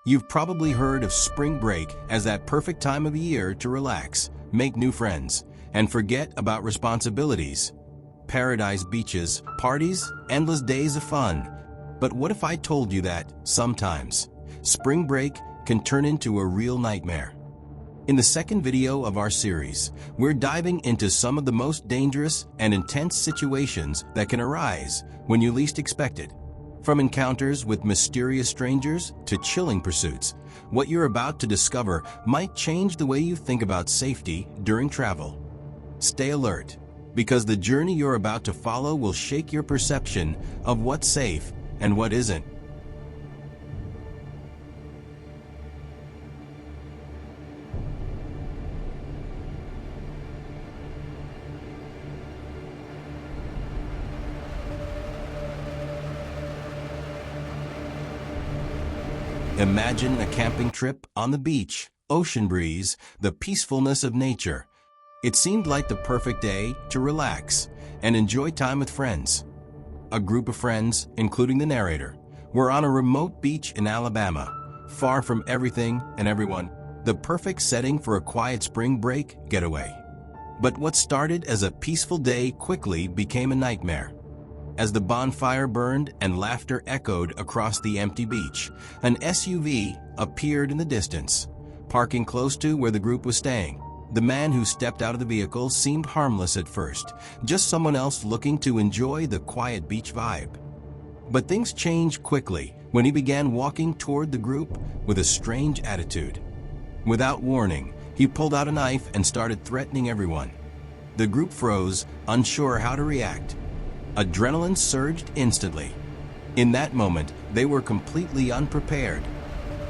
You've probably heard of spring break as that perfect time of year to relax, make new friends, and forget about responsibilities. Paradise beaches, parties, endless days of fun. But what if I told you that, sometimes, spring break can turn into a real nightmare? In the second video of our series, we're diving into some of the most dangerous and intense situations that can arise when you least expect it. From encounters with mysterious strangers to chilling pursuits, what you're about to discover might change the way you think about safety during travel. Stay alert, because the journey you're about to follow will shake your perception of what's safe and what isn't. Imagine a camping trip on the beach, ocean breeze, the peacefulness of nature. It seemed like the perfect day to relax and enjoy time with friends. A group of friends, including the narrator, were on a remote beach in Alabama, far from everything and everyone, the perfect setting for a quiet spring break getaway. But what started as a peaceful day quickly became a nightmare. As the bonfire burned and laughter echoed across the empty beach, an SUV appeared in the distance, parking close to where the group was staying. The man who stepped out of the vehicle seemed harmless at first, just someone else looking to enjoy the quiet beach vibe. But things changed quickly when he began walking toward the group with a strange attitude. Without warning, he pulled out a knife and started threatening everyone. The group froze, unsure how to react. Adrenaline surged instantly. In that moment, they were completely unprepared.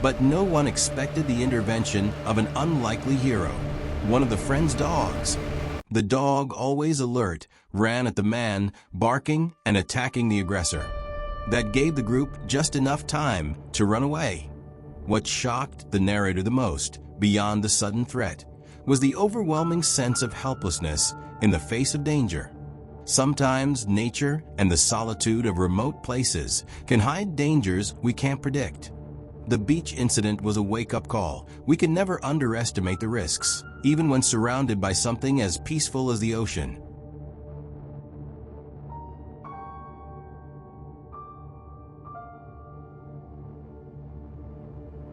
But no one expected the intervention of an unlikely hero, one of the friends' dogs. The dog, always alert, ran at the man, barking and attacking the aggressor. That gave the group just enough time to run away. What shocked the narrator the most, beyond the sudden threat, was the overwhelming sense of helplessness in the face of danger. Sometimes nature and the solitude of remote places can hide dangers we can't predict. The beach incident was a wake-up call. We can never underestimate the risks, even when surrounded by something as peaceful as the ocean.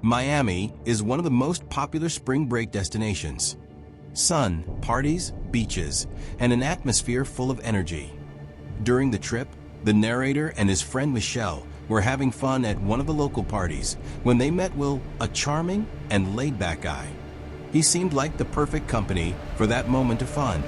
Miami is one of the most popular spring break destinations. Sun, parties, beaches, and an atmosphere full of energy. During the trip, the narrator and his friend Michelle were having fun at one of the local parties when they met Will, a charming and laid-back guy. He seemed like the perfect company for that moment of fun.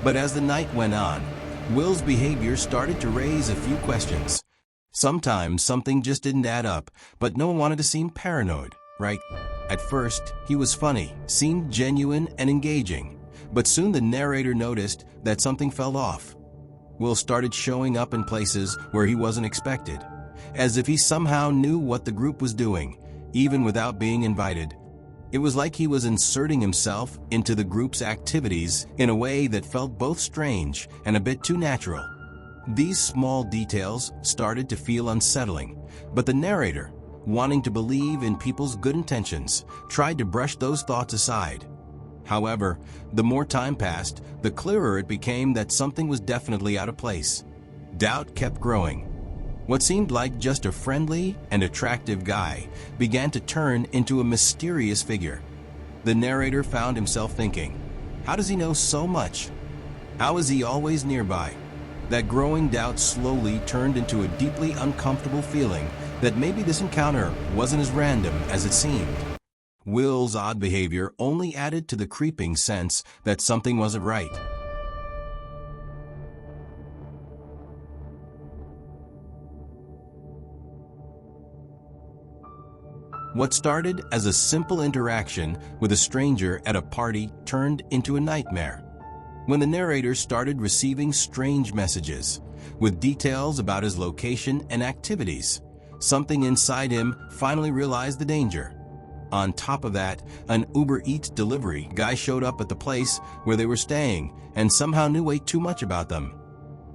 But as the night went on, Will's behavior started to raise a few questions. Sometimes something just didn't add up, but no one wanted to seem paranoid, right? At first, he was funny, seemed genuine and engaging, but soon the narrator noticed that something fell off. Will started showing up in places where he wasn't expected, as if he somehow knew what the group was doing, even without being invited. It was like he was inserting himself into the group's activities in a way that felt both strange and a bit too natural. These small details started to feel unsettling, but the narrator, wanting to believe in people's good intentions, tried to brush those thoughts aside. However, the more time passed, the clearer it became that something was definitely out of place. Doubt kept growing. What seemed like just a friendly and attractive guy began to turn into a mysterious figure. The narrator found himself thinking, how does he know so much? How is he always nearby? That growing doubt slowly turned into a deeply uncomfortable feeling that maybe this encounter wasn't as random as it seemed. Will's odd behavior only added to the creeping sense that something wasn't right. What started as a simple interaction with a stranger at a party turned into a nightmare when the narrator started receiving strange messages with details about his location and activities. Something inside him finally realized the danger. On top of that, an Uber Eats delivery guy showed up at the place where they were staying and somehow knew way too much about them.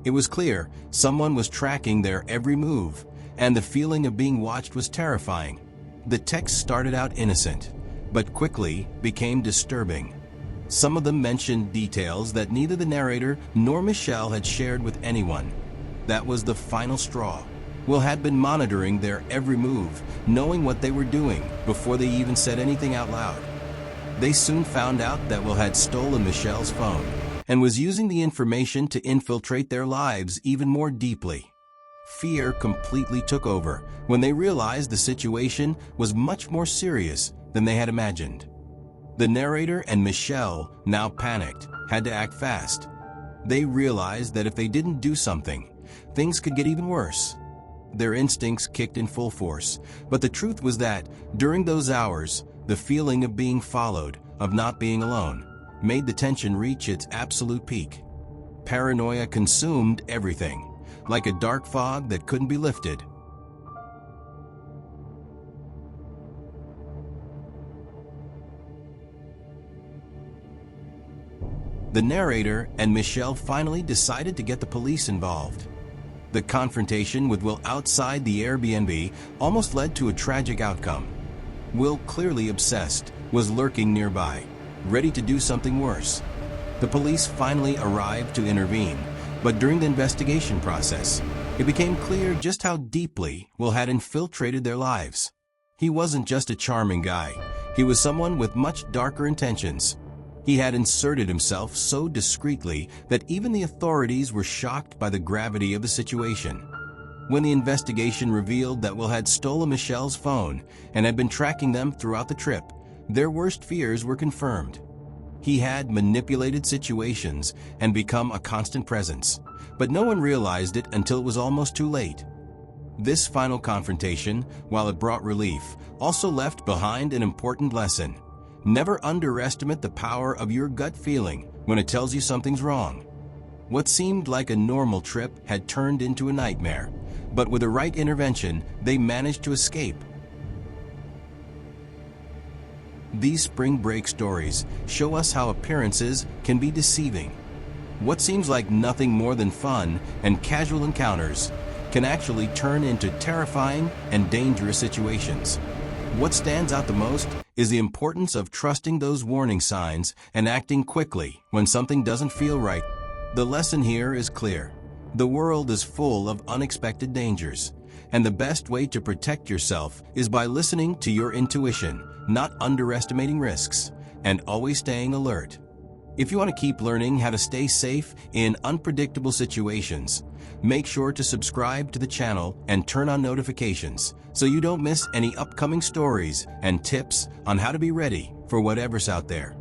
It was clear someone was tracking their every move, and the feeling of being watched was terrifying. The text started out innocent, but quickly became disturbing. Some of them mentioned details that neither the narrator nor Michelle had shared with anyone. That was the final straw. Will had been monitoring their every move, knowing what they were doing before they even said anything out loud. They soon found out that Will had stolen Michelle's phone and was using the information to infiltrate their lives even more deeply. Fear completely took over when they realized the situation was much more serious than they had imagined. The narrator and Michelle, now panicked, had to act fast. They realized that if they didn't do something, things could get even worse. Their instincts kicked in full force, but the truth was that, during those hours, the feeling of being followed, of not being alone, made the tension reach its absolute peak. Paranoia consumed everything, like a dark fog that couldn't be lifted. The narrator and Michelle finally decided to get the police involved. The confrontation with Will outside the Airbnb almost led to a tragic outcome. Will, clearly obsessed, was lurking nearby, ready to do something worse. The police finally arrived to intervene, but during the investigation process, it became clear just how deeply Will had infiltrated their lives. He wasn't just a charming guy. He was someone with much darker intentions. He had inserted himself so discreetly that even the authorities were shocked by the gravity of the situation. When the investigation revealed that Will had stolen Michelle's phone and had been tracking them throughout the trip, their worst fears were confirmed. He had manipulated situations and become a constant presence, but no one realized it until it was almost too late. This final confrontation, while it brought relief, also left behind an important lesson. Never underestimate the power of your gut feeling when it tells you something's wrong. What seemed like a normal trip had turned into a nightmare, but with the right intervention, they managed to escape. These spring break stories show us how appearances can be deceiving. What seems like nothing more than fun and casual encounters can actually turn into terrifying and dangerous situations. What stands out the most is the importance of trusting those warning signs and acting quickly when something doesn't feel right. The lesson here is clear. The world is full of unexpected dangers, and the best way to protect yourself is by listening to your intuition, not underestimating risks, and always staying alert. If you want to keep learning how to stay safe in unpredictable situations, make sure to subscribe to the channel and turn on notifications so you don't miss any upcoming stories and tips on how to be ready for whatever's out there.